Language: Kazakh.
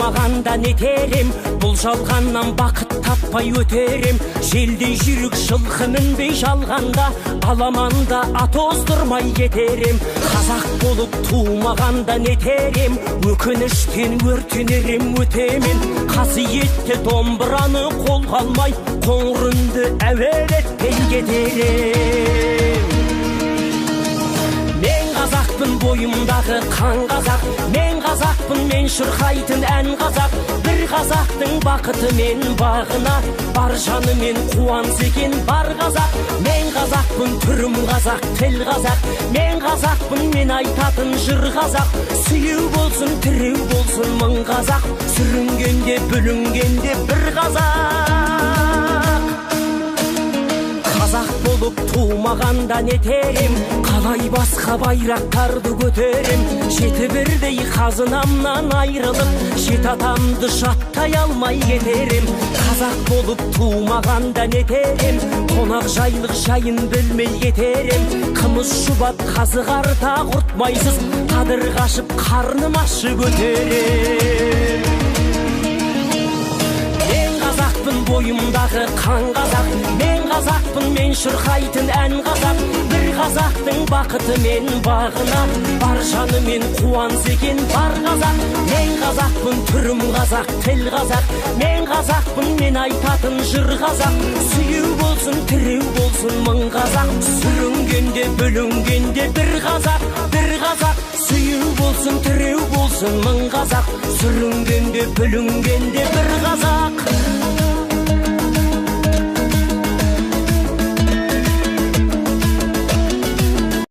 тумағанда нетерем, бұл жалғаннан бақыт таппай өтерем. Желдей жүрік жылқы мінбей жалғанда, аламанда ат оздырмай кетерем. Қазақ болып тумағанда нетерем, өкініштен өртенерем өтемен. Қасиетті домбыраны қолға алмай, қоңыр үнді әуелетпен кетерем. Мен қазақпын, бойымдағы қан қазақ, мен қазақпын, мен шырқайтын ән қазақ. Бір қазақтың бақыты мен бағына, бар жанымен қуанса екен бар қазақ. Мен қазақпын, түрім қазақ, тіл қазақ, мен қазақпын, мен айтатын жыр қазақ. Сүйеу болсын, тіреу болсын мың қазақ, сүрінгенде бүлінгенде бір қазақ. Қазақ болып тумағанда нетерем, қалай басқа байрақтарды көтерем. Жеті бірдей қазынамнан айрылып, жеті атамды жаттай алмай кетерем. Қазақ болып тумағанда нетерем, қонақ жайлық жайын білмей кетерем. Қымыз шұбат қазы қарта құртмайсыз, қадыр қашып қарным ашы көтерем. Мен қазақпын, бойымдағы қан қазақ, мен қазақпын, мен шырқайтын ән қазақ. Бір қазақтың бақыты мен бағына, бар жанымен қуанса екен бар қазақ. Мен қазақпын, түрім қазақ, тіл қазақ, мен қазақпын, мен айтатын жыр қазақ. Сүйеу болсын, тіреу болсын мың қазақ, сүрінгенде бүлінгенде бір қазақ, бір қазақ. Сүйеу болсын, тіреу болсын мың қазақ, сүрінгенде бүлінгенде бір қазақ.